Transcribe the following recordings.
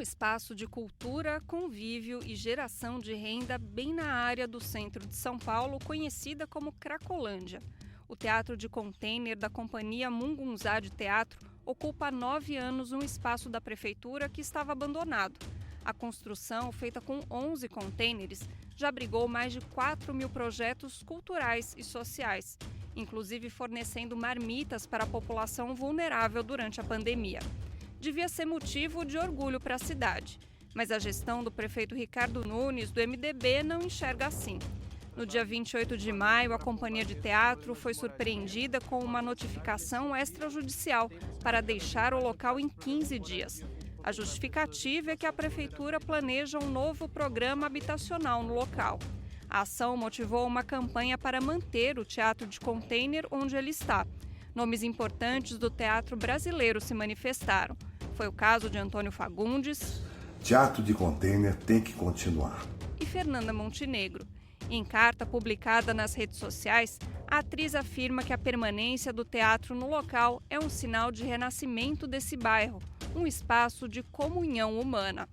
espaço de cultura, convívio e geração de renda bem na área do centro de São Paulo, conhecida como Cracolândia. O teatro de container da companhia Mungunzá de Teatro ocupa há 9 anos um espaço da prefeitura que estava abandonado. A construção, feita com 11 containers, já abrigou mais de 4.000 projetos culturais e sociais, inclusive fornecendo marmitas para a população vulnerável durante a pandemia. Devia ser motivo de orgulho para a cidade, mas a gestão do prefeito Ricardo Nunes, do MDB, não enxerga assim. No dia 28 de maio, a companhia de teatro foi surpreendida com uma notificação extrajudicial para deixar o local em 15 dias. A justificativa é que a prefeitura planeja um novo programa habitacional no local. A ação motivou uma campanha para manter o teatro de container onde ele está. Nomes importantes do teatro brasileiro se manifestaram. Foi o caso de Antônio Fagundes. Teatro de container tem que continuar. E Fernanda Montenegro. Em carta publicada nas redes sociais, a atriz afirma que a permanência do teatro no local é um sinal de renascimento desse bairro, um espaço de comunhão humana.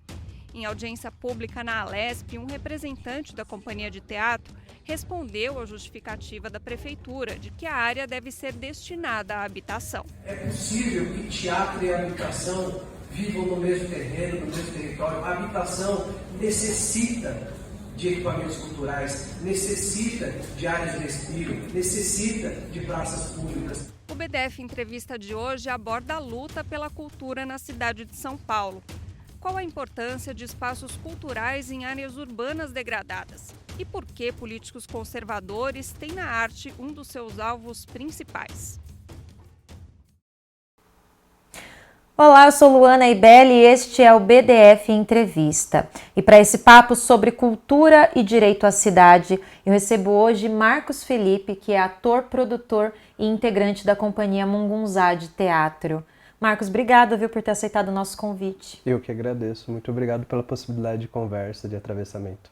Em audiência pública na Alesp, um representante da companhia de teatro respondeu à justificativa da prefeitura de que a área deve ser destinada à habitação. É possível que teatro e habitação vivam no mesmo terreno, no mesmo território. A habitação necessita de equipamentos culturais, necessita de áreas de respiro, necessita de praças públicas. O BDF Entrevista de hoje aborda a luta pela cultura na cidade de São Paulo. Qual a importância de espaços culturais em áreas urbanas degradadas? E por que políticos conservadores têm na arte um dos seus alvos principais? Olá, eu sou Luana Ibelli e este é o BDF Entrevista. E para esse papo sobre cultura e direito à cidade, eu recebo hoje Marcos Felipe, que é ator, produtor e integrante da companhia Mungunzá de Teatro. Marcos, obrigada, por ter aceitado o nosso convite. Eu que agradeço. Muito obrigado pela possibilidade de conversa, de atravessamento.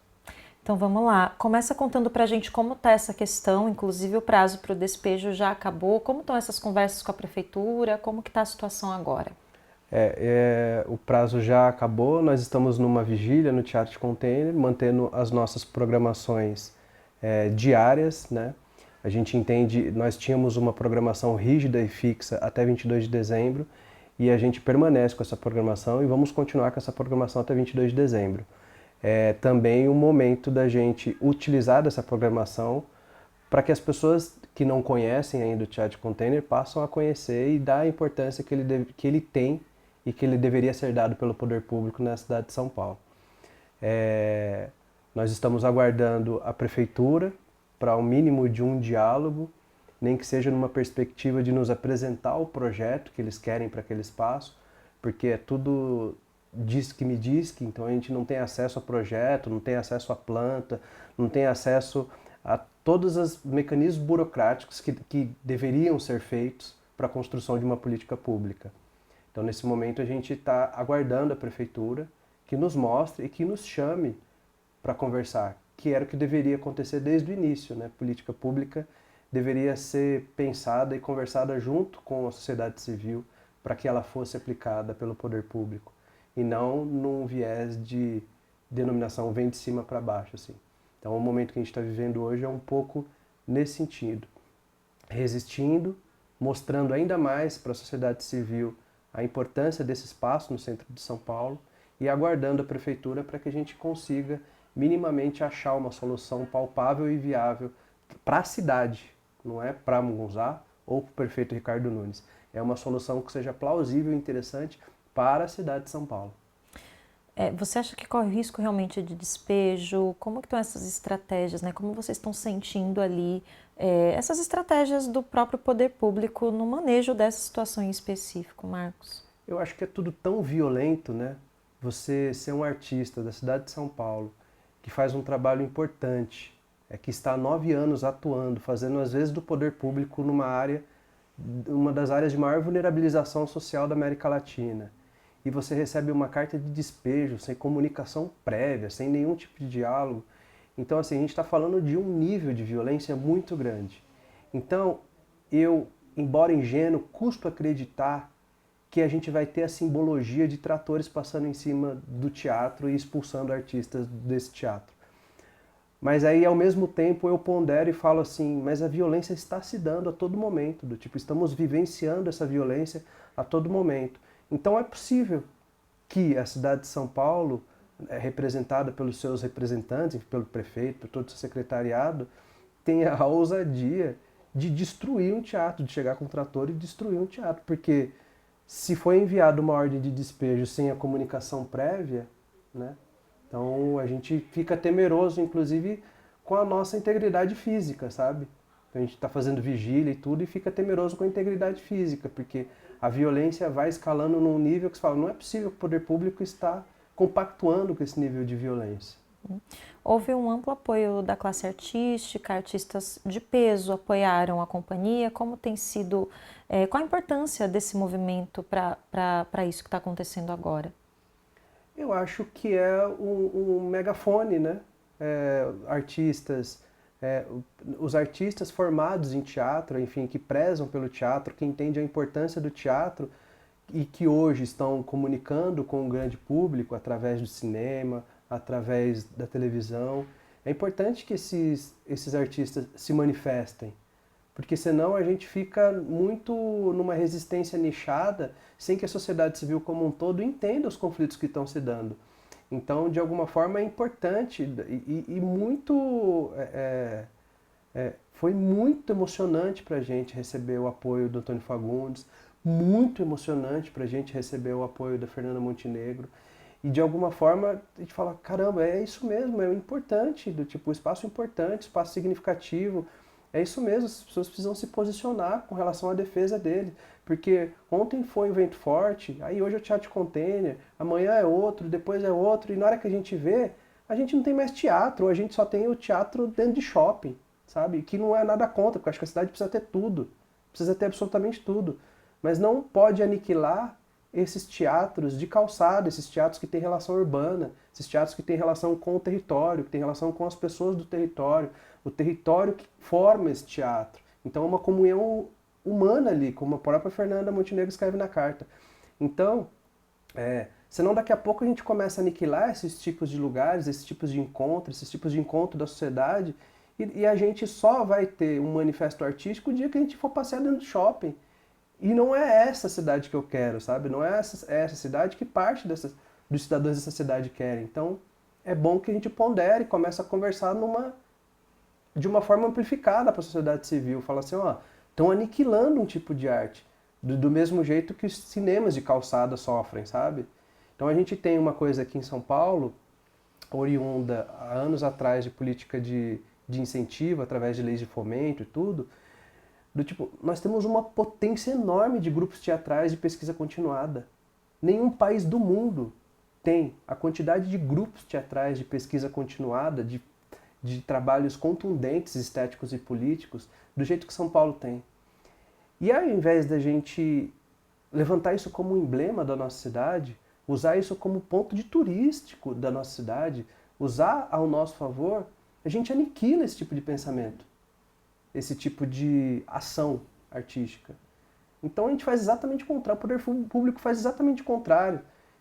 Então vamos lá. Começa contando pra gente como está essa questão, inclusive o prazo para o despejo já acabou. Como estão essas conversas com a prefeitura? Como que está a situação agora? O prazo já acabou, nós estamos numa vigília no Teatro de Container, mantendo as nossas programações diárias, né? A gente entende, nós tínhamos uma programação rígida e fixa até 22 de dezembro e a gente permanece com essa programação e vamos continuar com essa programação até 22 de dezembro. É também o momento da gente utilizar dessa programação para que as pessoas que não conhecem ainda o Teatro de Container passem a conhecer e dar a importância que ele tem e que ele deveria ser dado pelo poder público na cidade de São Paulo. Nós estamos aguardando a prefeitura para o mínimo de um diálogo, nem que seja numa perspectiva de nos apresentar o projeto que eles querem para aquele espaço, porque é tudo diz que me diz que, então a gente não tem acesso ao projeto, não tem acesso à planta, não tem acesso a todos os mecanismos burocráticos que deveriam ser feitos para a construção de uma política pública. Então, nesse momento, a gente está aguardando a prefeitura que nos mostre e que nos chame para conversar, que era o que deveria acontecer desde o início, né? Política pública deveria ser pensada e conversada junto com a sociedade civil para que ela fosse aplicada pelo poder público e não num viés de denominação vem de cima para baixo, assim. Então, o momento que a gente está vivendo hoje é um pouco nesse sentido, resistindo, mostrando ainda mais para a sociedade civil a importância desse espaço no centro de São Paulo e aguardando a prefeitura para que a gente consiga minimamente achar uma solução palpável e viável para a cidade, não é para Mungunzá ou para o prefeito Ricardo Nunes. É uma solução que seja plausível e interessante para a cidade de São Paulo. Você acha que corre risco realmente de despejo? Como que estão essas estratégias, né? Como vocês estão sentindo ali essas estratégias do próprio poder público no manejo dessa situação em específico, Marcos? Eu acho que é tudo tão violento, né? Você ser um artista da cidade de São Paulo, que faz um trabalho importante, que está há 9 anos atuando, fazendo às vezes do poder público uma das áreas de maior vulnerabilização social da América Latina. E você recebe uma carta de despejo, sem comunicação prévia, sem nenhum tipo de diálogo. Então, assim, a gente está falando de um nível de violência muito grande. Então, eu, embora ingênuo, custo acreditar que a gente vai ter a simbologia de tratores passando em cima do teatro e expulsando artistas desse teatro. Mas aí, ao mesmo tempo, eu pondero e falo assim, mas a violência está se dando a todo momento, do tipo, estamos vivenciando essa violência a todo momento. Então é possível que a cidade de São Paulo, representada pelos seus representantes, pelo prefeito, por todo o seu secretariado, tenha a ousadia de destruir um teatro, de chegar com um trator e destruir um teatro. Porque se foi enviada uma ordem de despejo sem a comunicação prévia, né? Então a gente fica temeroso, inclusive, com a nossa integridade física, sabe? A gente está fazendo vigília e tudo e fica temeroso com a integridade física, porque a violência vai escalando num nível que você fala, não é possível que o poder público está compactuando com esse nível de violência. Houve um amplo apoio da classe artística, artistas de peso apoiaram a companhia. Como tem sido, qual a importância desse movimento para isso que está acontecendo agora? Eu acho que é um megafone, né? Os artistas formados em teatro, enfim, que prezam pelo teatro, que entendem a importância do teatro e que hoje estão comunicando com o grande público através do cinema, através da televisão. É importante que esses artistas se manifestem, porque senão a gente fica muito numa resistência nichada, sem que a sociedade civil como um todo entenda os conflitos que estão se dando. Então, de alguma forma, é importante e foi muito emocionante para a gente receber o apoio do Antônio Fagundes, muito emocionante para a gente receber o apoio da Fernanda Montenegro. E de alguma forma a gente fala, caramba, é isso mesmo, é importante, do tipo, espaço importante, espaço significativo. É isso mesmo, as pessoas precisam se posicionar com relação à defesa dele. Porque ontem foi o vento forte, aí hoje é o teatro de container, amanhã é outro, depois é outro, e na hora que a gente vê, a gente não tem mais teatro, a gente só tem o teatro dentro de shopping, sabe? Que não é nada contra, porque eu acho que a cidade precisa ter tudo, precisa ter absolutamente tudo. Mas não pode aniquilar esses teatros de calçada, esses teatros que têm relação urbana, esses teatros que têm relação com o território, que têm relação com as pessoas do território, o território que forma esse teatro. Então é uma comunhão humana ali, como a própria Fernanda Montenegro escreve na carta. Então, senão daqui a pouco a gente começa a aniquilar esses tipos de lugares, esses tipos de encontros, esses tipos de encontro da sociedade, e a gente só vai ter um manifesto artístico o dia que a gente for passear dentro do shopping. E não é essa cidade que eu quero, sabe? Não é essa cidade que parte dos cidadãos dessa cidade querem. Então, é bom que a gente pondere e comece a conversar de uma forma amplificada para a sociedade civil. Fala assim, ó, estão aniquilando um tipo de arte, do mesmo jeito que os cinemas de calçada sofrem, sabe? Então a gente tem uma coisa aqui em São Paulo, oriunda há anos atrás de política de incentivo, através de leis de fomento e tudo, do tipo, nós temos uma potência enorme de grupos teatrais de pesquisa continuada. Nenhum país do mundo tem a quantidade de grupos teatrais de pesquisa continuada, de trabalhos contundentes, estéticos e políticos, do jeito que São Paulo tem. E ao invés da gente levantar isso como um emblema da nossa cidade, usar isso como ponto de turístico da nossa cidade, usar ao nosso favor, a gente aniquila esse tipo de pensamento, esse tipo de ação artística. Então a gente faz exatamente o contrário, o poder público faz exatamente o contrário.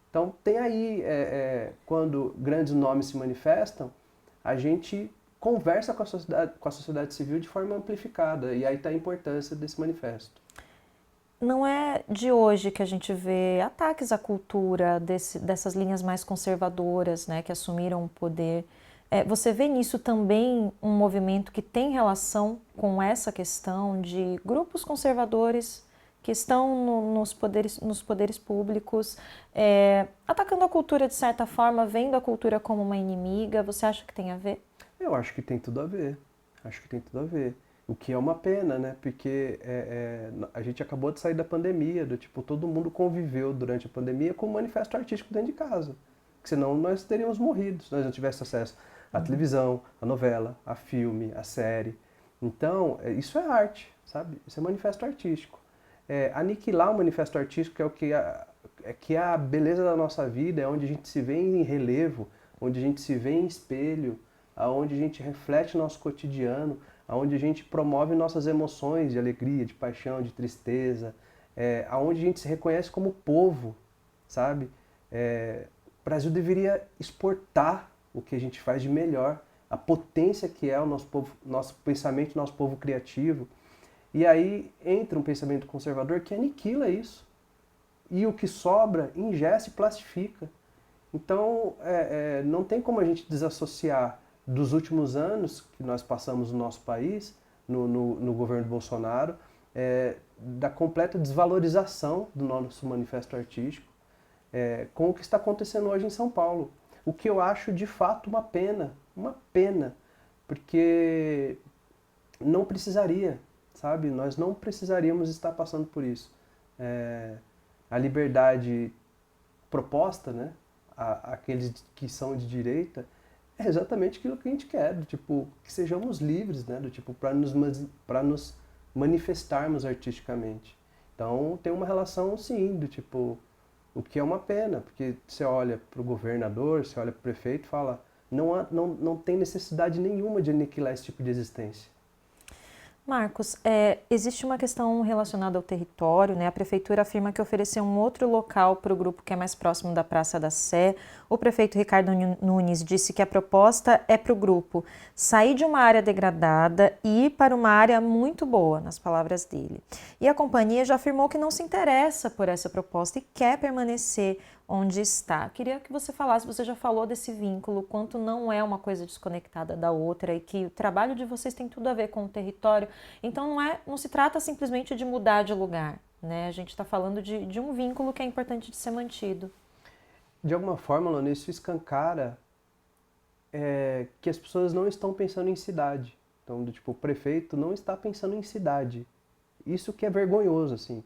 Então tem aí, quando grandes nomes se manifestam, a gente conversa com a sociedade civil de forma amplificada, e aí está a importância desse manifesto. Não é de hoje que a gente vê ataques à cultura dessas linhas mais conservadoras, né, que assumiram o poder. Você vê nisso também um movimento que tem relação com essa questão de grupos conservadores que estão nos poderes públicos, atacando a cultura de certa forma, vendo a cultura como uma inimiga? Você acha que tem a ver? Eu acho que tem tudo a ver. Acho que tem tudo a ver. O que é uma pena, né? Porque a gente acabou de sair da pandemia, todo mundo conviveu durante a pandemia com um manifesto artístico dentro de casa. Porque senão nós teríamos morrido se nós não tivéssemos acesso à televisão, à novela, a filme, à série. Então, isso é arte, sabe? Isso é manifesto artístico. Aniquilar o manifesto artístico, que é a beleza da nossa vida, é onde a gente se vê em relevo, onde a gente se vê em espelho, onde a gente reflete nosso cotidiano, onde a gente promove nossas emoções de alegria, de paixão, de tristeza, aonde a gente se reconhece como povo, sabe? O Brasil deveria exportar o que a gente faz de melhor, a potência que é o nosso povo, nosso pensamento, nosso povo criativo. E aí entra um pensamento conservador que aniquila isso. E o que sobra ingessa e plastifica. Então, não tem como a gente desassociar dos últimos anos que nós passamos no nosso país, no governo Bolsonaro, da completa desvalorização do nosso manifesto artístico, com o que está acontecendo hoje em São Paulo. O que eu acho, de fato, uma pena, porque não precisaria, sabe? Nós não precisaríamos estar passando por isso. A liberdade proposta, né, àqueles que são de direita, é exatamente aquilo que a gente quer, do tipo, que sejamos livres, né, do tipo, para nos manifestarmos artisticamente. Então tem uma relação, sim, do tipo, o que é uma pena, porque você olha para o governador, você olha para o prefeito e fala, não tem necessidade nenhuma de aniquilar esse tipo de existência. Marcos, existe uma questão relacionada ao território, né? A prefeitura afirma que ofereceu um outro local para o grupo que é mais próximo da Praça da Sé. O prefeito Ricardo Nunes disse que a proposta é para o grupo sair de uma área degradada e ir para uma área muito boa, nas palavras dele. E a companhia já afirmou que não se interessa por essa proposta e quer permanecer onde está. Queria que você falasse, você já falou desse vínculo, quanto não é uma coisa desconectada da outra e que o trabalho de vocês tem tudo a ver com o território. Então não se trata simplesmente de mudar de lugar, né? A gente está falando de um vínculo que é importante de ser mantido. De alguma forma, Lona, isso escancara que as pessoas não estão pensando em cidade. Então, o prefeito não está pensando em cidade. Isso que é vergonhoso, assim.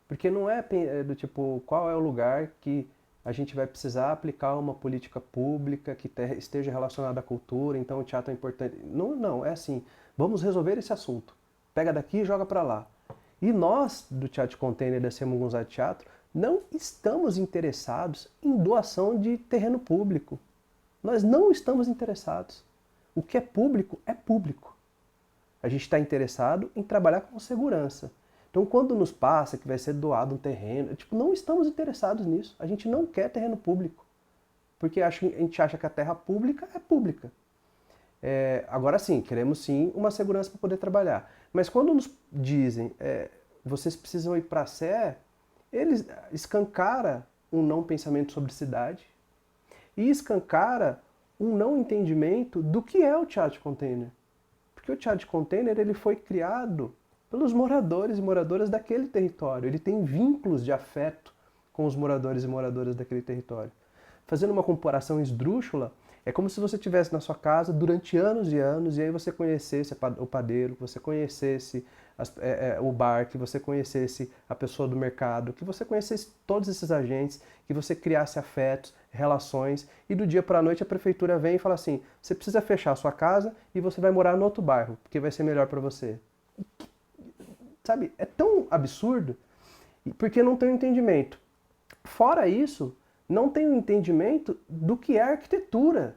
Porque não é do tipo, qual é o lugar que a gente vai precisar aplicar uma política pública que esteja relacionada à cultura, então o teatro é importante. Não, é assim, vamos resolver esse assunto. Pega daqui e joga para lá. E nós, do Teatro de Container da Mungunzá Teatro, não estamos interessados em doação de terreno público. Nós não estamos interessados. O que é público é público. A gente está interessado em trabalhar com segurança. Então, quando nos passa que vai ser doado um terreno, não estamos interessados nisso. A gente não quer terreno público, porque a gente acha que a terra pública é pública. Agora sim, queremos sim uma segurança para poder trabalhar. Mas quando nos dizem, vocês precisam ir para a Sé, eles escancara um não pensamento sobre cidade e escancara um não entendimento do que é o teatro de container. Porque o teatro de container ele foi criado pelos moradores e moradoras daquele território. Ele tem vínculos de afeto com os moradores e moradoras daquele território. Fazendo uma comparação esdrúxula, é como se você estivesse na sua casa durante anos e anos, e aí você conhecesse o padeiro, que você conhecesse o bar, que você conhecesse a pessoa do mercado, que você conhecesse todos esses agentes, que você criasse afetos, relações, e do dia para a noite a prefeitura vem e fala assim, você precisa fechar a sua casa e você vai morar no outro bairro, porque vai ser melhor para você. Sabe, é tão absurdo, porque não tem um entendimento. Fora isso, não tem um entendimento do que é arquitetura.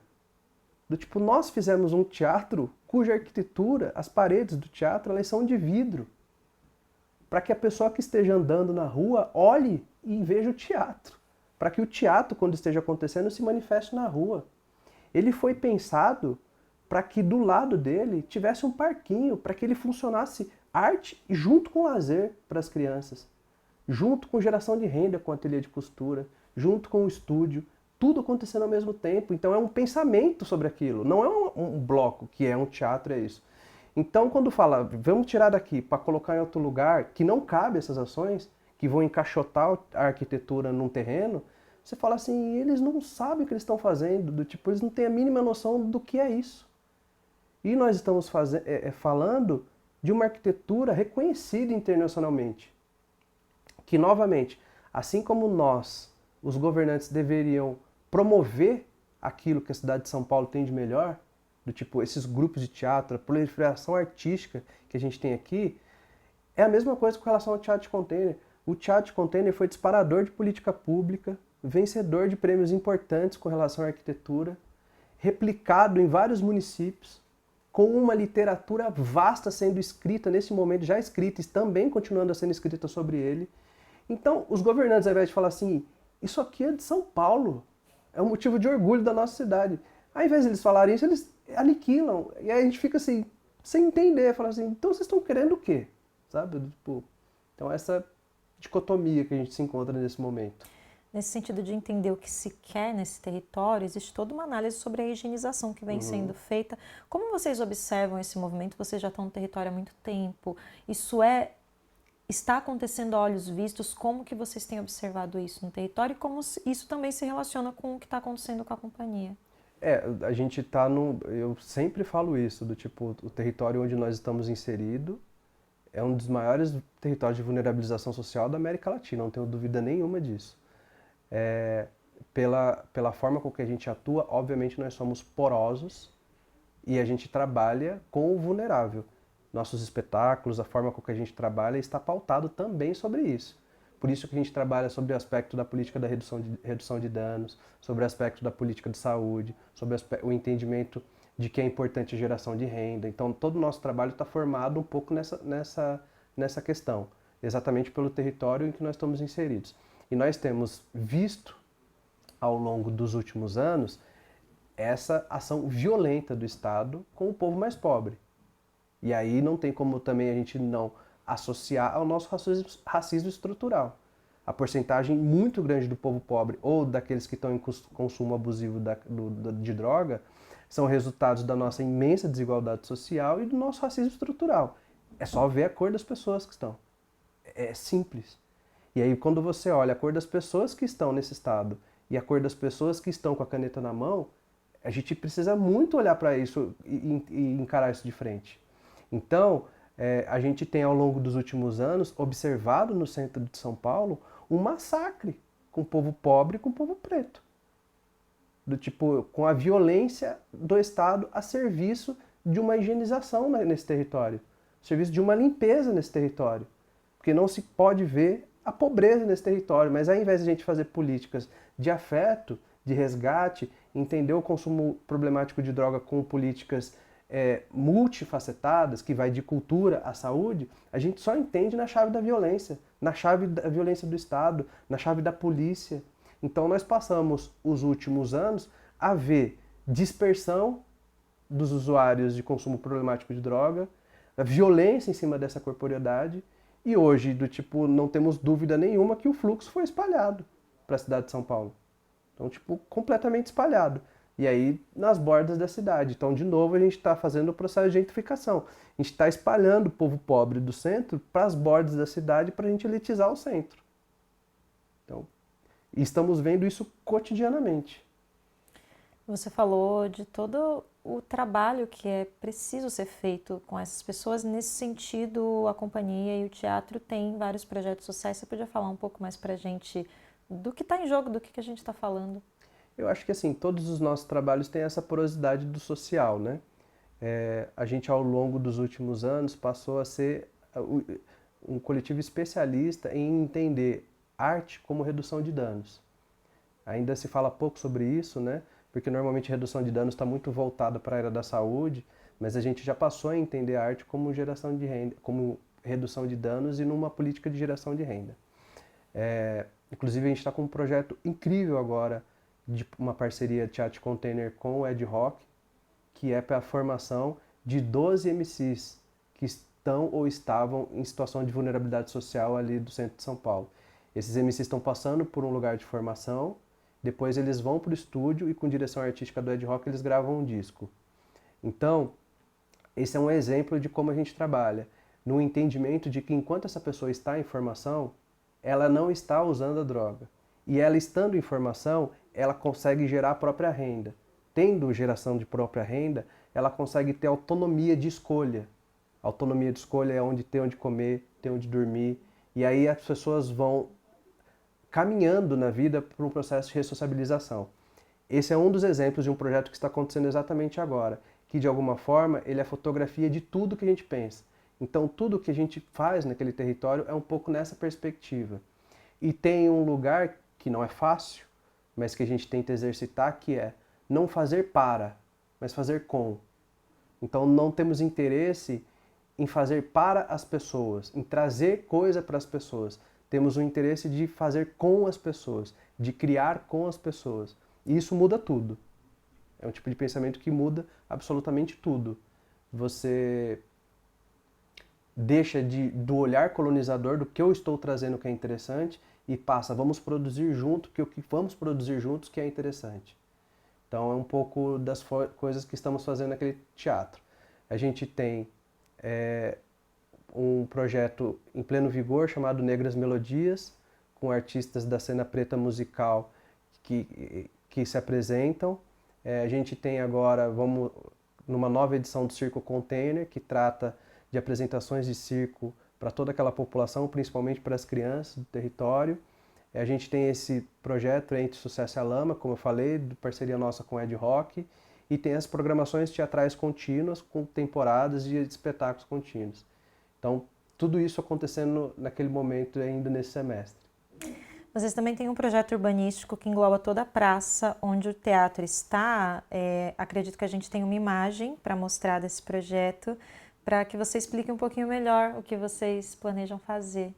Do tipo, nós fizemos um teatro cuja arquitetura, as paredes do teatro, elas são de vidro. Para que a pessoa que esteja andando na rua olhe e veja o teatro. Para que o teatro, quando esteja acontecendo, se manifeste na rua. Ele foi pensado para que do lado dele tivesse um parquinho, para que ele funcionasse arte junto com lazer para as crianças, junto com geração de renda com ateliê de costura, junto com o estúdio, tudo acontecendo ao mesmo tempo. Então é um pensamento sobre aquilo, não é um bloco que é um teatro, é isso. Então quando fala, vamos tirar daqui para colocar em outro lugar, que não cabe essas ações, que vão encaixotar a arquitetura num terreno, você fala assim, eles não sabem o que eles estão fazendo, do tipo, eles não têm a mínima noção do que é isso. E nós estamos falando de uma arquitetura reconhecida internacionalmente. Que, novamente, assim como nós, os governantes, deveriam promover aquilo que a cidade de São Paulo tem de melhor, do tipo esses grupos de teatro, a proliferação artística que a gente tem aqui, é a mesma coisa com relação ao teatro de container. O teatro de container foi disparador de política pública, vencedor de prêmios importantes com relação à arquitetura, replicado em vários municípios, com uma literatura vasta sendo escrita nesse momento, já escrita e também continuando a ser escrita sobre ele. Então, os governantes, ao invés de falar assim, isso aqui é de São Paulo, é um motivo de orgulho da nossa cidade. Ao invés de eles falarem isso, eles aniquilam. E aí a gente fica assim, sem entender, fala assim, então vocês estão querendo o quê? Sabe? Tipo, então essa dicotomia que a gente se encontra nesse momento. Nesse sentido de entender o que se quer nesse território, existe toda uma análise sobre a higienização que vem sendo feita. Como vocês observam esse movimento? Vocês já estão no território há muito tempo. Está acontecendo a olhos vistos? Como que vocês têm observado isso no território e como isso também se relaciona com o que está acontecendo com a companhia? A gente está eu sempre falo isso, do tipo, o território onde nós estamos inseridos é um dos maiores territórios de vulnerabilização social da América Latina, não tenho dúvida nenhuma disso. Pela forma com que a gente atua, obviamente nós somos porosos e a gente trabalha com o vulnerável. Nossos espetáculos, a forma com que a gente trabalha está pautado também sobre isso. Por isso que a gente trabalha sobre o aspecto da política da redução de danos, sobre o aspecto da política de saúde, sobre o entendimento de que é importante a geração de renda. Então, todo o nosso trabalho está formado um pouco nessa questão, exatamente pelo território em que nós estamos inseridos. E nós temos visto, ao longo dos últimos anos, essa ação violenta do Estado com o povo mais pobre. E aí não tem como também a gente não associar ao nosso racismo estrutural. A porcentagem muito grande do povo pobre ou daqueles que estão em consumo abusivo de droga são resultados da nossa imensa desigualdade social e do nosso racismo estrutural. É só ver a cor das pessoas que estão. É simples. E aí quando você olha a cor das pessoas que estão nesse estado e a cor das pessoas que estão com a caneta na mão, a gente precisa muito olhar para isso e encarar isso de frente. Então, a gente tem ao longo dos últimos anos observado no centro de São Paulo um massacre com o povo pobre e com o povo preto. Do tipo, com a violência do Estado a serviço de uma higienização nesse território, a serviço de uma limpeza nesse território. Porque não se pode ver a pobreza nesse território, mas ao invés de a gente fazer políticas de afeto, de resgate, entender o consumo problemático de droga com políticas multifacetadas, que vai de cultura à saúde, a gente só entende na chave da violência do Estado, na chave da polícia. Então nós passamos os últimos anos a ver dispersão dos usuários de consumo problemático de droga, a violência em cima dessa corporeidade, e hoje, do tipo, não temos dúvida nenhuma que o fluxo foi espalhado para a cidade de São Paulo. Então, tipo, completamente espalhado. E aí, nas bordas da cidade. Então, de novo, a gente está fazendo o processo de gentrificação. A gente está espalhando o povo pobre do centro para as bordas da cidade para a gente elitizar o centro. Então, e estamos vendo isso cotidianamente. Você falou de todo o trabalho que é preciso ser feito com essas pessoas. Nesse sentido, a companhia e o teatro têm vários projetos sociais. Você podia falar um pouco mais para a gente do que está em jogo, do que a gente está falando? Eu acho que assim, todos os nossos trabalhos têm essa porosidade do social, né? A gente, ao longo dos últimos anos, passou a ser um coletivo especialista em entender arte como redução de danos. Ainda se fala pouco sobre isso, né? Porque normalmente a redução de danos está muito voltada para a área da saúde, mas a gente já passou a entender a arte como geração de renda, como redução de danos e numa política de geração de renda. Inclusive a gente está com um projeto incrível agora, de uma parceria Teatro Container com o Ed Rock, que é para a formação de 12 MCs que estão ou estavam em situação de vulnerabilidade social ali do centro de São Paulo. Esses MCs estão passando por um lugar de formação, depois eles vão para o estúdio e com direção artística do Ed Rock eles gravam um disco. Então, esse é um exemplo de como a gente trabalha, no entendimento de que enquanto essa pessoa está em formação, ela não está usando a droga. E ela estando em formação, ela consegue gerar a própria renda. Tendo geração de própria renda, ela consegue ter autonomia de escolha. Autonomia de escolha é onde ter onde comer, ter onde dormir. E aí as pessoas vão caminhando na vida por um processo de ressociabilização. Esse é um dos exemplos de um projeto que está acontecendo exatamente agora, que de alguma forma ele é fotografia de tudo que a gente pensa. Então tudo que a gente faz naquele território é um pouco nessa perspectiva. E tem um lugar que não é fácil, mas que a gente tenta exercitar, que é não fazer para, mas fazer com. Então não temos interesse em fazer para as pessoas, em trazer coisa para as pessoas. temos o interesse de fazer com as pessoas, de criar com as pessoas. E isso muda tudo. É um tipo de pensamento que muda absolutamente tudo. Você deixa do olhar colonizador, do que eu estou trazendo que é interessante, e passa, vamos produzir junto, que o que vamos produzir juntos que é interessante. Então é um pouco das coisas que estamos fazendo naquele teatro. A gente tem um projeto em pleno vigor chamado Negras Melodias, com artistas da cena preta musical que se apresentam. A gente tem agora, numa nova edição do Circo Container, que trata de apresentações de circo para toda aquela população, principalmente para as crianças do território. A gente tem esse projeto Entre Sucesso e a Lama, como eu falei, de parceria nossa com o Ed Rock, e tem as programações teatrais contínuas, com temporadas de espetáculos contínuos. Então, tudo isso acontecendo naquele momento ainda nesse semestre. Vocês também têm um projeto urbanístico que engloba toda a praça onde o teatro está. Acredito que a gente tem uma imagem para mostrar desse projeto, para que você explique um pouquinho melhor o que vocês planejam fazer.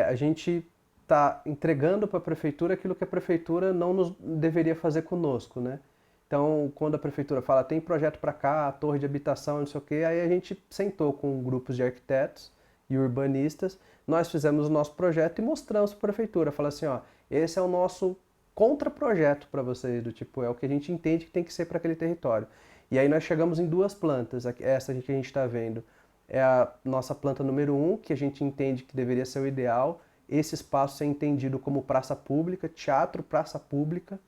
A gente está entregando para a prefeitura aquilo que a prefeitura não deveria fazer conosco, né? Então, quando a prefeitura fala, tem projeto para cá, torre de habitação, não sei o quê, aí a gente sentou com grupos de arquitetos e urbanistas, nós fizemos o nosso projeto e mostramos para a prefeitura, falando assim, ó, esse é o nosso contraprojeto para vocês, do tipo, é o que a gente entende que tem que ser para aquele território. E aí nós chegamos em duas plantas, essa que a gente está vendo é a nossa planta número 1, que a gente entende que deveria ser o ideal, esse espaço é entendido como praça pública, teatro praça pública,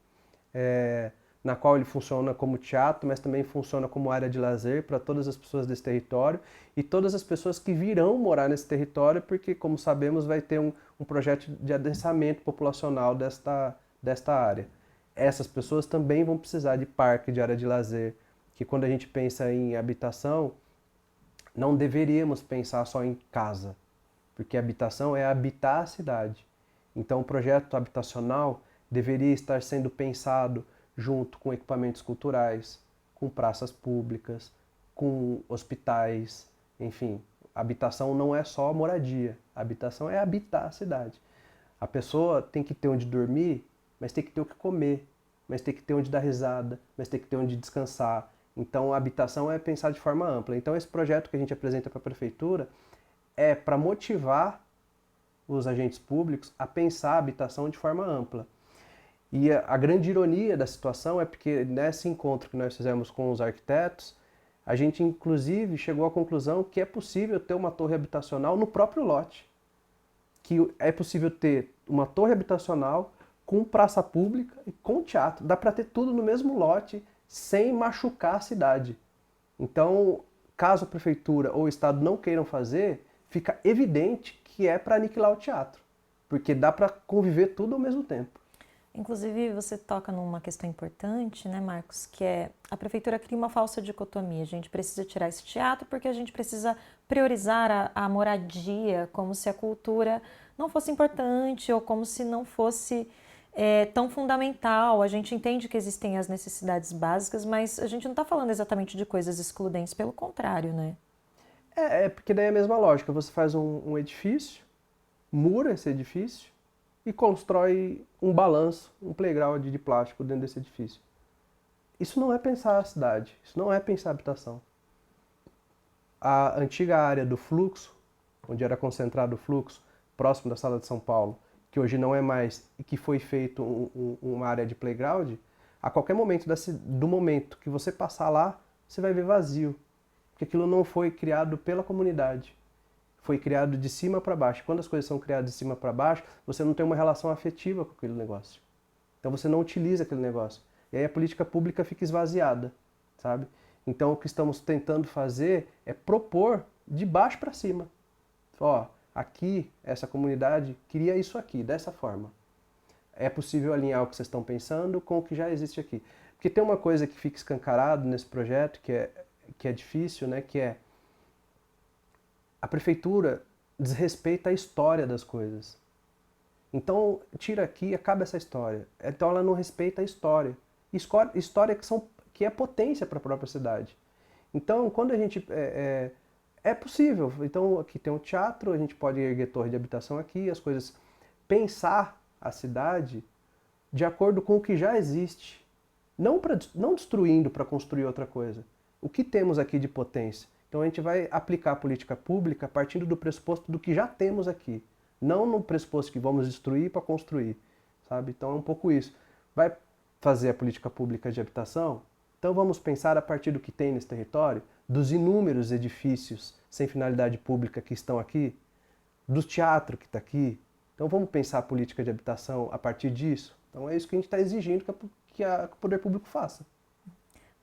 na qual ele funciona como teatro, mas também funciona como área de lazer para todas as pessoas desse território e todas as pessoas que virão morar nesse território, porque, como sabemos, vai ter um projeto de adensamento populacional desta área. Essas pessoas também vão precisar de parque, de área de lazer, que quando a gente pensa em habitação, não deveríamos pensar só em casa, porque habitação é habitar a cidade. Então o projeto habitacional deveria estar sendo pensado junto com equipamentos culturais, com praças públicas, com hospitais, enfim. Habitação não é só moradia, habitação é habitar a cidade. A pessoa tem que ter onde dormir, mas tem que ter o que comer, mas tem que ter onde dar risada, mas tem que ter onde descansar. Então a habitação é pensar de forma ampla. Então esse projeto que a gente apresenta para a prefeitura é para motivar os agentes públicos a pensar a habitação de forma ampla. E a grande ironia da situação é porque nesse encontro que nós fizemos com os arquitetos, a gente inclusive chegou à conclusão que é possível ter uma torre habitacional no próprio lote. Que é possível ter uma torre habitacional com praça pública e com teatro. Dá para ter tudo no mesmo lote sem machucar a cidade. Então, caso a prefeitura ou o estado não queiram fazer, fica evidente que é para aniquilar o teatro. Porque dá para conviver tudo ao mesmo tempo. Inclusive, você toca numa questão importante, né, Marcos, que é a prefeitura cria uma falsa dicotomia. A gente precisa tirar esse teatro porque a gente precisa priorizar a moradia, como se a cultura não fosse importante ou como se não fosse tão fundamental. A gente entende que existem as necessidades básicas, mas a gente não está falando exatamente de coisas excludentes, pelo contrário, né? Porque daí é a mesma lógica. Você faz um edifício, mura esse edifício, e constrói um balanço, um playground de plástico dentro desse edifício. Isso não é pensar a cidade, isso não é pensar a habitação. A antiga área do fluxo, onde era concentrado o fluxo, próximo da Sala de São Paulo, que hoje não é mais, e que foi feito uma área de playground, a qualquer momento do momento que você passar lá, você vai ver vazio, porque aquilo não foi criado pela comunidade. Foi criado de cima para baixo. Quando as coisas são criadas de cima para baixo, você não tem uma relação afetiva com aquele negócio. Então você não utiliza aquele negócio. E aí a política pública fica esvaziada, sabe? Então o que estamos tentando fazer é propor de baixo para cima. Ó, aqui, essa comunidade queria isso aqui, dessa forma. É possível alinhar o que vocês estão pensando com o que já existe aqui. Porque tem uma coisa que fica escancarado nesse projeto, que é difícil, né? Que é a prefeitura desrespeita a história das coisas. Então, tira aqui e acaba essa história. Então, ela não respeita a história. História que é potência para a própria cidade. Então, quando a gente É possível. Então aqui tem um teatro, a gente pode erguer torre de habitação aqui, as coisas, pensar a cidade de acordo com o que já existe, não destruindo para construir outra coisa. O que temos aqui de potência? Então a gente vai aplicar a política pública partindo do pressuposto do que já temos aqui, não no pressuposto que vamos destruir para construir, sabe? Então é um pouco isso. Vai fazer a política pública de habitação? Então vamos pensar a partir do que tem nesse território, dos inúmeros edifícios sem finalidade pública que estão aqui, do teatro que está aqui. Então vamos pensar a política de habitação a partir disso? Então é isso que a gente está exigindo que o poder público faça.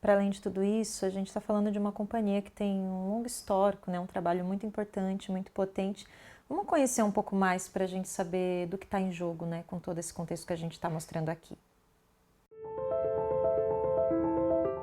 Para além de tudo isso, a gente está falando de uma companhia que tem um longo histórico, né? Um trabalho muito importante, muito potente. Vamos conhecer um pouco mais para a gente saber do que está em jogo, né? Com todo esse contexto que a gente está mostrando aqui.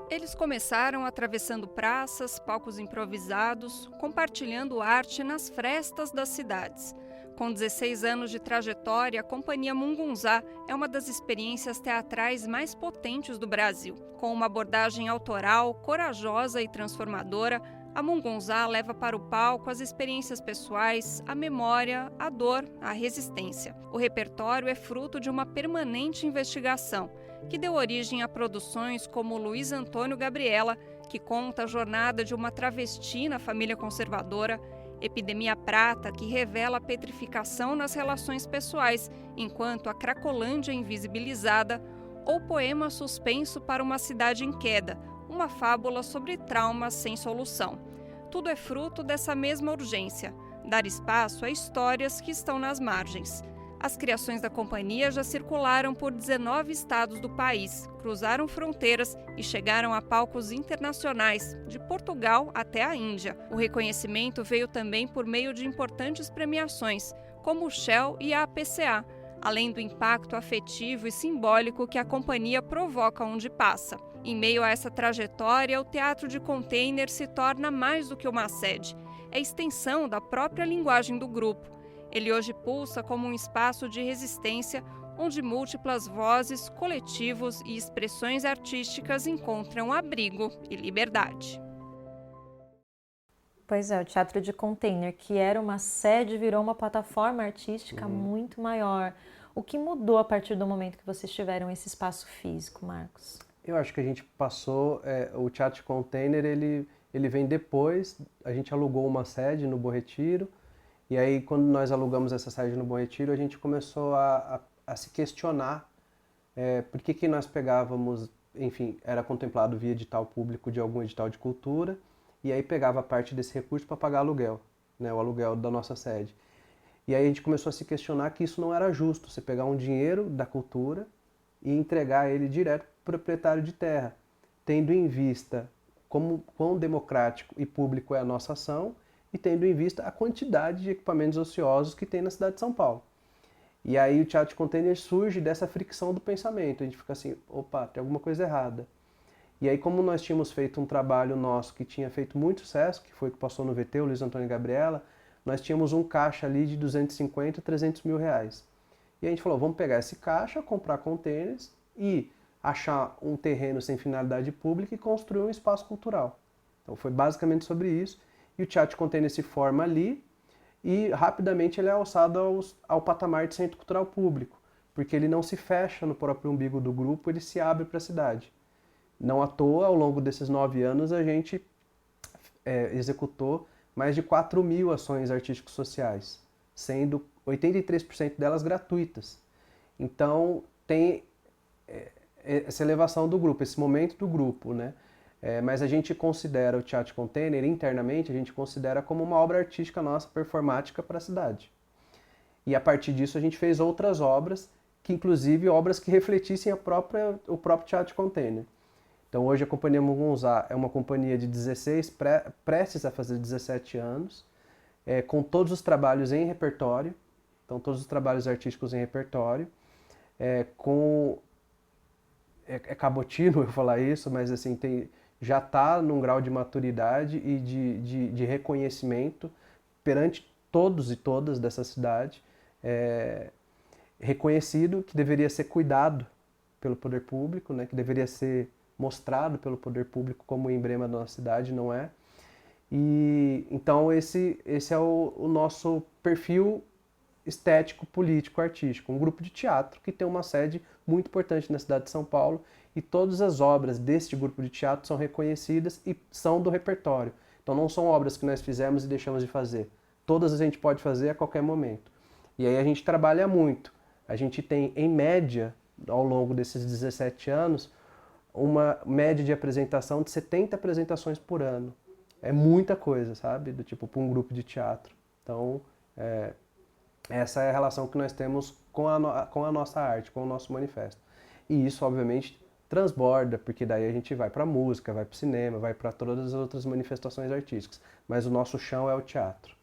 Eles começaram atravessando praças, palcos improvisados, compartilhando arte nas frestas das cidades. Com 16 anos de trajetória, a Companhia Mungunzá é uma das experiências teatrais mais potentes do Brasil. Com uma abordagem autoral, corajosa e transformadora, a Mungunzá leva para o palco as experiências pessoais, a memória, a dor, a resistência. O repertório é fruto de uma permanente investigação, que deu origem a produções como Luiz Antônio Gabriela, que conta a jornada de uma travesti na família conservadora, Epidemia Prata, que revela a petrificação nas relações pessoais, enquanto a Cracolândia é invisibilizada, ou Poema Suspenso para uma Cidade em Queda, uma fábula sobre traumas sem solução. Tudo é fruto dessa mesma urgência, dar espaço a histórias que estão nas margens. As criações da companhia já circularam por 19 estados do país, cruzaram fronteiras e chegaram a palcos internacionais, de Portugal até a Índia. O reconhecimento veio também por meio de importantes premiações, como o Shell e a APCA, além do impacto afetivo e simbólico que a companhia provoca onde passa. Em meio a essa trajetória, o Teatro de Container se torna mais do que uma sede. É extensão da própria linguagem do grupo. Ele hoje pulsa como um espaço de resistência, onde múltiplas vozes, coletivos e expressões artísticas encontram abrigo e liberdade. Pois é, o Teatro de Container, que era uma sede, virou uma plataforma artística muito maior. O que mudou a partir do momento que vocês tiveram esse espaço físico, Marcos? Eu acho que a gente passou, o Teatro de Container, ele vem depois, a gente alugou uma sede no Bom Retiro, e aí quando nós alugamos essa sede no Bom Retiro, a gente começou a se questionar por que nós pegávamos, enfim, era contemplado via edital público de algum edital de cultura, e aí pegava parte desse recurso para pagar aluguel, né, o aluguel da nossa sede. E aí a gente começou a se questionar que isso não era justo, você pegar um dinheiro da cultura e entregar ele direto para o proprietário de terra, tendo em vista quão democrático e público é a nossa ação e tendo em vista a quantidade de equipamentos ociosos que tem na cidade de São Paulo. E aí o Teatro de Container surge dessa fricção do pensamento, a gente fica assim, opa, tem alguma coisa errada. E aí como nós tínhamos feito um trabalho nosso que tinha feito muito sucesso, que foi o que passou no VT, o Luiz Antônio e Gabriela, nós tínhamos um caixa ali de 250 a 300 mil reais. E a gente falou, vamos pegar esse caixa, comprar containers e achar um terreno sem finalidade pública e construir um espaço cultural. Então foi basicamente sobre isso. E o Teatro de Container se forma ali e rapidamente ele é alçado ao patamar de centro cultural público, porque ele não se fecha no próprio umbigo do grupo, ele se abre para a cidade. Não à toa, ao longo desses 9 anos, a gente executou mais de 4.000 ações artísticos sociais, sendo 83% delas gratuitas. Então tem essa elevação do grupo, esse momento do grupo, né? Mas a gente considera o Teatro de Container, internamente, a gente considera como uma obra artística nossa, performática para a cidade. E a partir disso a gente fez outras obras, que inclusive obras que refletissem o próprio Teatro de Container. Então hoje a Companhia Mungunzá é uma companhia de 16, prestes a fazer 17 anos, com todos os trabalhos em repertório, então todos os trabalhos artísticos em repertório, é cabotino eu falar isso, mas assim, já está num grau de maturidade e de reconhecimento perante todos e todas dessa cidade, reconhecido, que deveria ser cuidado pelo poder público, né, que deveria ser mostrado pelo poder público como emblema da nossa cidade, não é? E então esse é o nosso perfil estético, político, artístico, um grupo de teatro que tem uma sede muito importante na cidade de São Paulo e todas as obras deste grupo de teatro são reconhecidas e são do repertório. Então não são obras que nós fizemos e deixamos de fazer. Todas a gente pode fazer a qualquer momento. E aí a gente trabalha muito. A gente tem, em média, ao longo desses 17 anos, uma média de apresentação de 70 apresentações por ano. É muita coisa, sabe? Do tipo, para um grupo de teatro. Então, essa é a relação que nós temos com a nossa arte, com o nosso manifesto. E isso, obviamente, transborda, porque daí a gente vai para a música, vai para o cinema, vai para todas as outras manifestações artísticas. Mas o nosso chão é o teatro.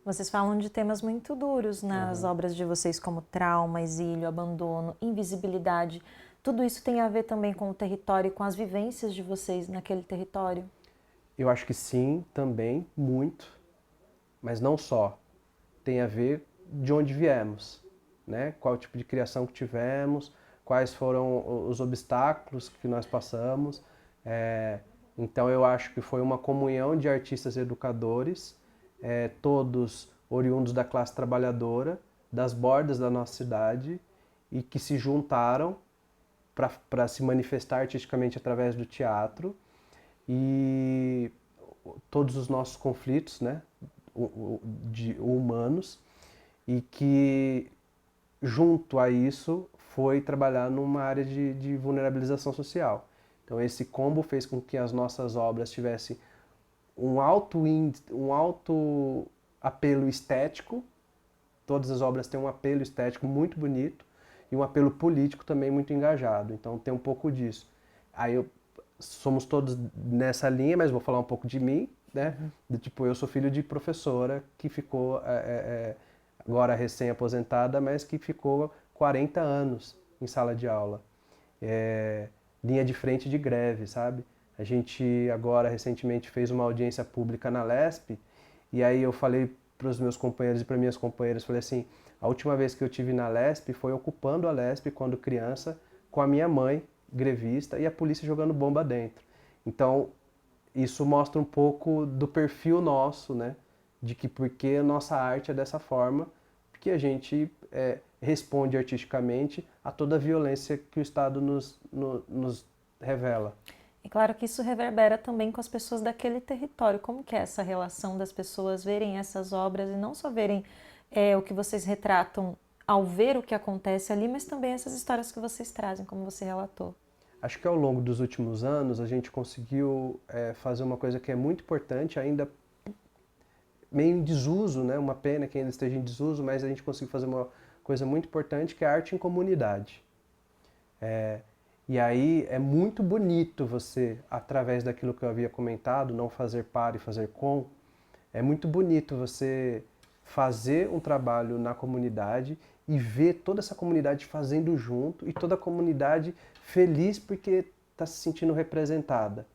Vocês falam de temas muito duros nas obras de vocês, como trauma, exílio, abandono, invisibilidade. Tudo isso tem a ver também com o território e com as vivências de vocês naquele território? Eu acho que sim, também, muito. Mas não só. Tem a ver de onde viemos, né? Qual tipo de criação que tivemos, quais foram os obstáculos que nós passamos. Então eu acho que foi uma comunhão de artistas educadores, todos oriundos da classe trabalhadora, das bordas da nossa cidade, e que se juntaram para se manifestar artisticamente através do teatro. E todos os nossos conflitos, né, humanos, e que junto a isso foi trabalhar numa área de vulnerabilização social. Então esse combo fez com que as nossas obras tivessem um alto apelo estético. Todas as obras têm um apelo estético muito bonito e um apelo político também muito engajado. Então tem um pouco disso. Aí somos todos nessa linha, mas vou falar um pouco de mim, né? Tipo, eu sou filho de professora que ficou agora recém-aposentada, mas que ficou 40 anos em sala de aula. Linha de frente de greve, sabe? A gente agora recentemente fez uma audiência pública na Lesp, e aí eu falei para os meus companheiros e para minhas companheiras, falei assim, a última vez que eu tive na Lesp foi ocupando a Lesp quando criança, com a minha mãe, grevista, e a polícia jogando bomba dentro. Então, isso mostra um pouco do perfil nosso, né? De que porque a nossa arte é dessa forma, porque a gente responde artisticamente a toda a violência que o Estado nos revela. É claro que isso reverbera também com as pessoas daquele território. Como que é essa relação das pessoas verem essas obras e não só verem o que vocês retratam ao ver o que acontece ali, mas também essas histórias que vocês trazem, como você relatou? Acho que ao longo dos últimos anos a gente conseguiu fazer uma coisa que é muito importante, ainda meio em desuso, né? Uma pena que ainda esteja em desuso, mas a gente conseguiu fazer uma coisa muito importante, que é a arte em comunidade. E aí é muito bonito você, através daquilo que eu havia comentado, não fazer para e fazer com, é muito bonito você fazer um trabalho na comunidade e ver toda essa comunidade fazendo junto e toda a comunidade feliz porque está se sentindo representada.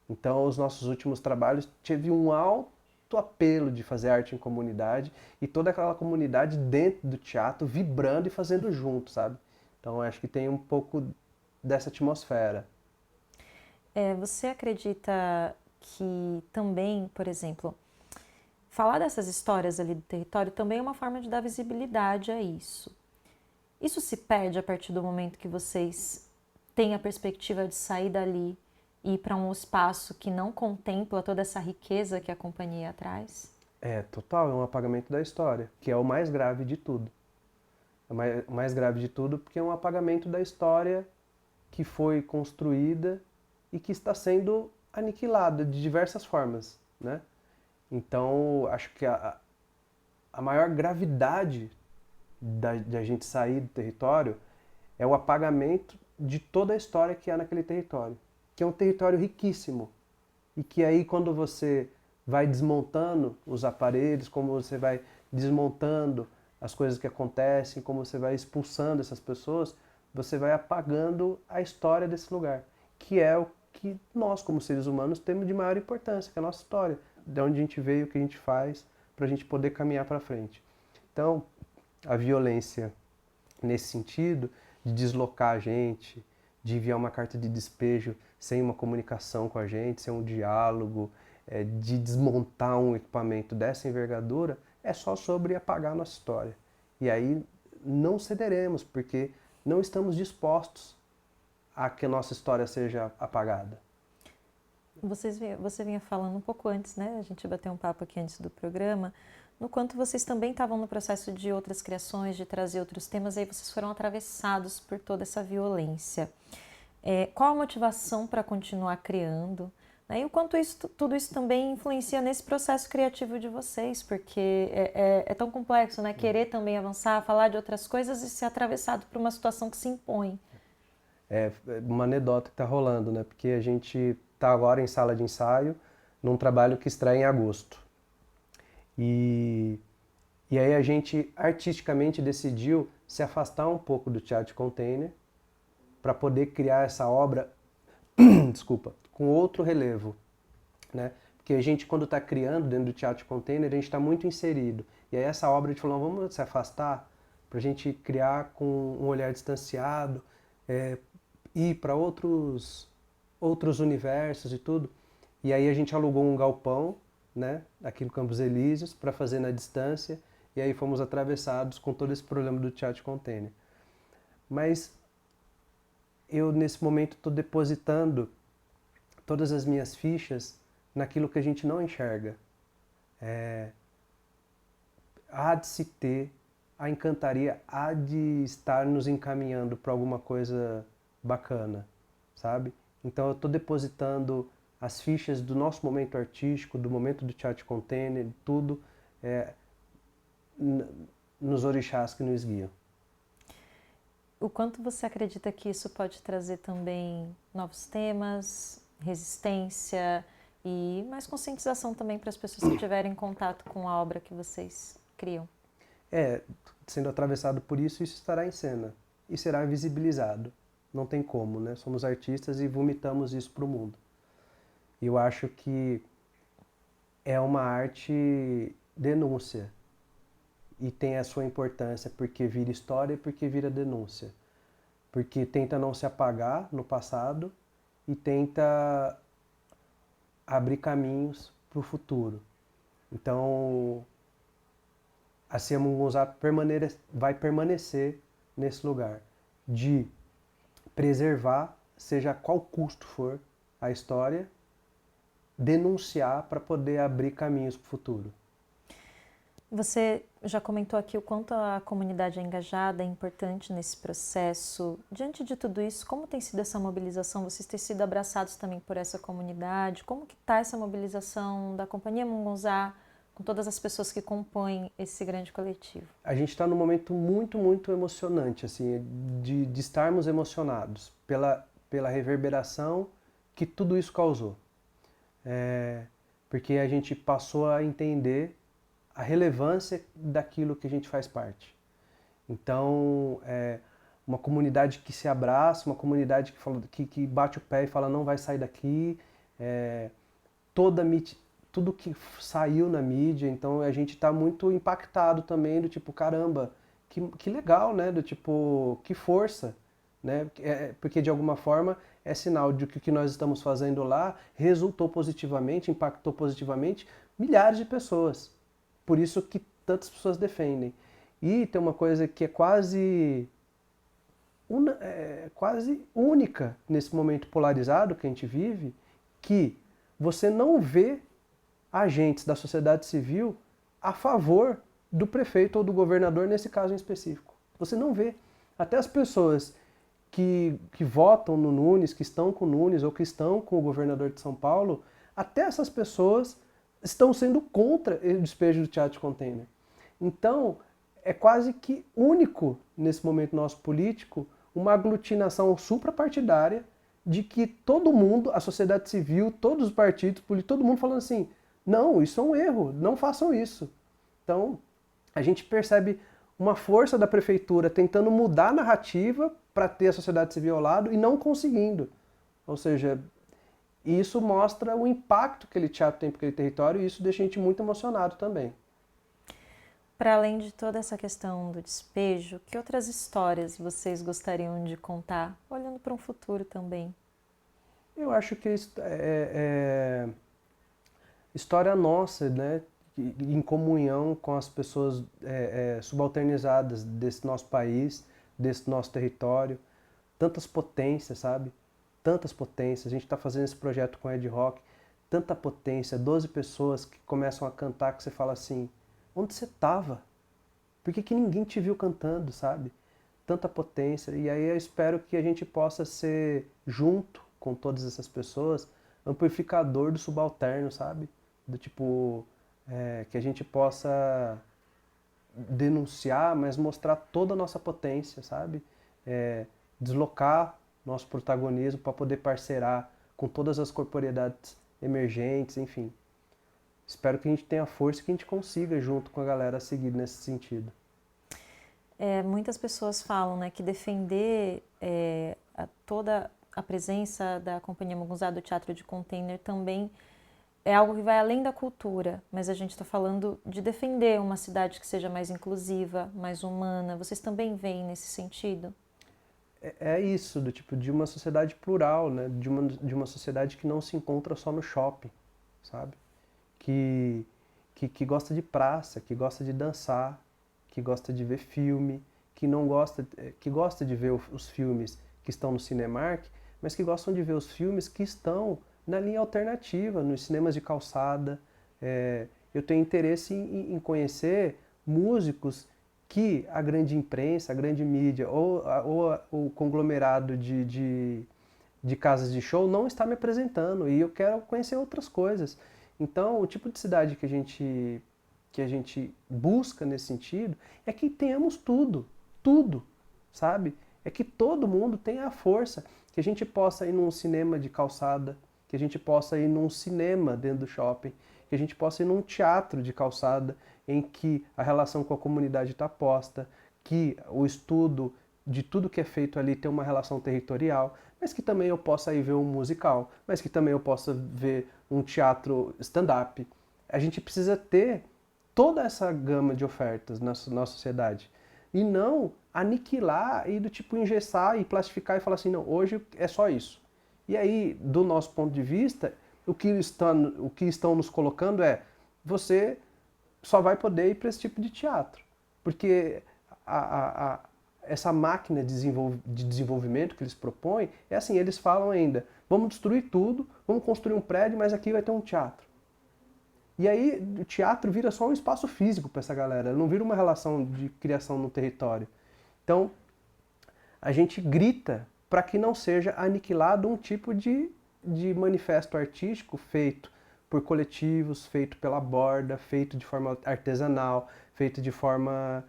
Então, os nossos últimos trabalhos teve um alto apelo de fazer arte em comunidade e toda aquela comunidade dentro do teatro vibrando e fazendo junto, sabe? Então, acho que tem um pouco dessa atmosfera. Você acredita que também, por exemplo, falar dessas histórias ali do território também é uma forma de dar visibilidade a isso? Isso se perde a partir do momento que vocês têm a perspectiva de sair dali e ir para um espaço que não contempla toda essa riqueza que a companhia traz? Total, é um apagamento da história, que é o mais grave de tudo. É o mais grave de tudo porque é um apagamento da história que foi construída e que está sendo aniquilada de diversas formas, né? Então, acho que a maior gravidade de a gente sair do território é o apagamento de toda a história que há naquele território, que é um território riquíssimo. E que aí, quando você vai desmontando os aparelhos, como você vai desmontando as coisas que acontecem, como você vai expulsando essas pessoas, você vai apagando a história desse lugar, que é o que nós, como seres humanos, temos de maior importância, que é a nossa história, de onde a gente veio, o que a gente faz, para a gente poder caminhar para frente. Então, a violência, nesse sentido, de deslocar a gente, de enviar uma carta de despejo sem uma comunicação com a gente, sem um diálogo, de desmontar um equipamento dessa envergadura, é só sobre apagar a nossa história. E aí não cederemos, porque não estamos dispostos a que a nossa história seja apagada. Você vinha falando um pouco antes, né? A gente bateu um papo aqui antes do programa, no quanto vocês também estavam no processo de outras criações, de trazer outros temas, aí vocês foram atravessados por toda essa violência. Qual a motivação para continuar criando? Né? E o quanto tudo isso também influencia nesse processo criativo de vocês, porque é tão complexo, né? Querer também avançar, falar de outras coisas e ser atravessado por uma situação que se impõe. É uma anedota que está rolando, né? Porque a gente está agora em sala de ensaio, num trabalho que estreia em agosto. E aí a gente artisticamente decidiu se afastar um pouco do teatro de container para poder criar essa obra, desculpa, com outro relevo, né? Porque a gente, quando está criando dentro do teatro de container, a gente está muito inserido. E aí essa obra a gente falou, vamos se afastar para a gente criar com um olhar distanciado, ir para outros universos e tudo. E aí a gente alugou um galpão, né, aqui no Campos Elíseos, para fazer na distância, e aí fomos atravessados com todo esse problema do teatro de container. Mas eu, nesse momento, estou depositando todas as minhas fichas naquilo que a gente não enxerga. Há de se ter, a encantaria há de estar nos encaminhando para alguma coisa bacana, sabe? Então eu estou depositando as fichas do nosso momento artístico, do momento do teatro de container, tudo nos orixás que nos guiam. O quanto você acredita que isso pode trazer também novos temas, resistência e mais conscientização também para as pessoas que tiverem contato com a obra que vocês criam? Sendo atravessado por isso, isso estará em cena e será visibilizado. Não tem como, né? Somos artistas e vomitamos isso para o mundo. E eu acho que é uma arte denúncia e tem a sua importância porque vira história e porque vira denúncia. Porque tenta não se apagar no passado e tenta abrir caminhos para o futuro. Então, a Cia Mungunzá vai permanecer nesse lugar de preservar, seja a qual custo for, a história, denunciar para poder abrir caminhos para o futuro. Você já comentou aqui o quanto a comunidade é engajada, é importante nesse processo. Diante de tudo isso, como tem sido essa mobilização? Vocês têm sido abraçados também por essa comunidade? Como que está essa mobilização da Companhia Mungunzá com todas as pessoas que compõem esse grande coletivo? A gente está num momento muito, muito emocionante, assim, de estarmos emocionados pela reverberação que tudo isso causou. Porque a gente passou a entender a relevância daquilo que a gente faz parte. Então, uma comunidade que se abraça, uma comunidade que bate o pé e fala não vai sair daqui, tudo que saiu na mídia, então a gente está muito impactado também do tipo, caramba, que legal, né? Do tipo, que força, né? Porque de alguma forma é sinal de que o que nós estamos fazendo lá resultou positivamente, impactou positivamente milhares de pessoas. Por isso que tantas pessoas defendem. E tem uma coisa que é quase única nesse momento polarizado que a gente vive, que você não vê agentes da sociedade civil a favor do prefeito ou do governador nesse caso em específico. Você não vê. Até as pessoas que votam no Nunes, que estão com o Nunes ou que estão com o governador de São Paulo, até essas pessoas estão sendo contra o despejo do teatro de container. Então, é quase que único nesse momento nosso político uma aglutinação suprapartidária de que todo mundo, a sociedade civil, todos os partidos políticos, todo mundo falando assim, não, isso é um erro, não façam isso. Então, a gente percebe uma força da prefeitura tentando mudar a narrativa para ter a sociedade civil ao lado e não conseguindo. Ou seja, isso mostra o impacto que aquele teatro tem para aquele território e isso deixa a gente muito emocionado também. Para além de toda essa questão do despejo, que outras histórias vocês gostariam de contar, olhando para um futuro também? Eu acho que história nossa, né? Em comunhão com as pessoas subalternizadas desse nosso país, desse nosso território. Tantas potências, sabe? Tantas potências. A gente está fazendo esse projeto com Ed Rock, tanta potência, 12 pessoas que começam a cantar que você fala assim, onde você estava? Por que ninguém te viu cantando, sabe? Tanta potência. E aí eu espero que a gente possa ser, junto com todas essas pessoas, amplificador do subalterno, sabe? Do tipo, que a gente possa denunciar, mas mostrar toda a nossa potência, sabe? Deslocar nosso protagonismo para poder parceirar com todas as corporeidades emergentes, enfim. Espero que a gente tenha força e que a gente consiga, junto com a galera, seguir nesse sentido. Muitas pessoas falam, né, que defender toda a presença da Companhia Mugunzá do Teatro de Container também é algo que vai além da cultura, mas a gente está falando de defender uma cidade que seja mais inclusiva, mais humana. Vocês também veem nesse sentido? É isso, do tipo de uma sociedade plural, né? De uma sociedade que não se encontra só no shopping, sabe? Que gosta de praça, que gosta de dançar, que gosta de ver filme, que gosta de ver os filmes que estão no Cinemark, mas que gostam de ver os filmes que estão na linha alternativa, nos cinemas de calçada. Eu tenho interesse em conhecer músicos que a grande imprensa, a grande mídia ou o conglomerado de casas de show não está me apresentando, e eu quero conhecer outras coisas. Então, o tipo de cidade que a gente busca nesse sentido é que tenhamos tudo, sabe? É que todo mundo tenha a força, que a gente possa ir num cinema de calçada, que a gente possa ir num cinema dentro do shopping, que a gente possa ir num teatro de calçada, em que a relação com a comunidade está posta, que o estudo de tudo que é feito ali tem uma relação territorial, mas que também eu possa ir ver um musical, mas que também eu possa ver um teatro stand-up. A gente precisa ter toda essa gama de ofertas na nossa sociedade. E não aniquilar e do tipo engessar e plastificar e falar assim, não, hoje é só isso. E aí, do nosso ponto de vista, o que estão nos colocando é, você só vai poder ir para esse tipo de teatro. Porque essa máquina de desenvolvimento que eles propõem, é assim, eles falam ainda, vamos destruir tudo, vamos construir um prédio, mas aqui vai ter um teatro. E aí o teatro vira só um espaço físico para essa galera, não vira uma relação de criação no território. Então, a gente grita para que não seja aniquilado um tipo de manifesto artístico feito por coletivos, feito pela borda, feito de forma artesanal, feito de forma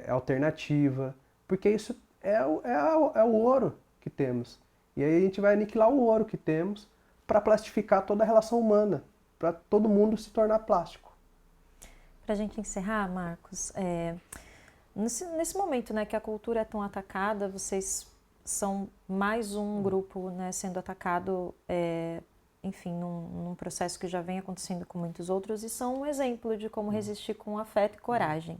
alternativa, porque isso é o ouro que temos. E aí a gente vai aniquilar o ouro que temos para plastificar toda a relação humana, para todo mundo se tornar plástico. Para a gente encerrar, Marcos, nesse momento, né, que a cultura é tão atacada, vocês são mais um grupo, né, sendo atacado, enfim, num processo que já vem acontecendo com muitos outros, e são um exemplo de como resistir com afeto e coragem.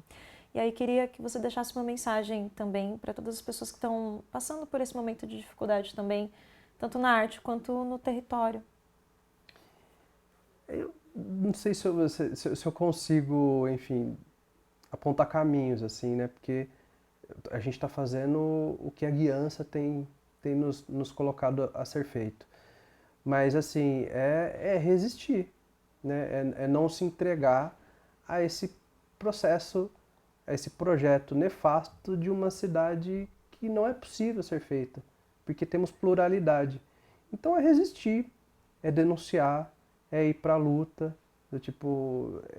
E aí queria que você deixasse uma mensagem também para todas as pessoas que estão passando por esse momento de dificuldade também, tanto na arte quanto no território. Eu não sei se eu consigo, enfim, apontar caminhos, assim, né? Porque a gente está fazendo o que a guiança tem nos colocado a ser feito. Mas, assim, é resistir, né? É não se entregar a esse processo, a esse projeto nefasto de uma cidade que não é possível ser feita, porque temos pluralidade. Então é resistir, é denunciar, é ir para a luta,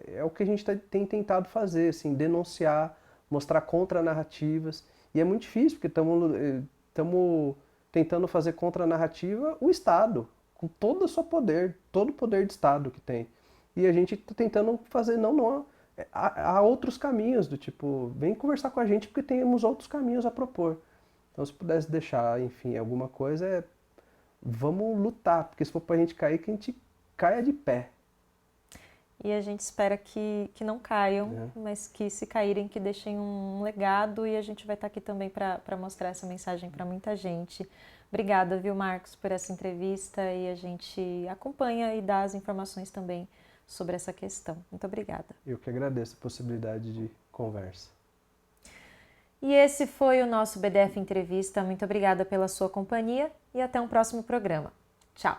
é o que a gente tem tentado fazer, assim, denunciar, mostrar contranarrativas. E é muito difícil, porque estamos tentando fazer contranarrativa o Estado, com todo o seu poder, todo o poder de Estado que tem. E a gente está tentando fazer, há outros caminhos, vem conversar com a gente porque temos outros caminhos a propor. Então, se pudesse deixar, enfim, alguma coisa, vamos lutar, porque se for pra gente cair, que a gente caia de pé. E a gente espera que não caiam, mas que se caírem, que deixem um legado, e a gente vai estar aqui também para mostrar essa mensagem para muita gente. Obrigada, viu, Marcos, por essa entrevista, e a gente acompanha e dá as informações também sobre essa questão. Muito obrigada. Eu que agradeço a possibilidade de conversa. E esse foi o nosso BDF Entrevista. Muito obrigada pela sua companhia e até um próximo programa. Tchau!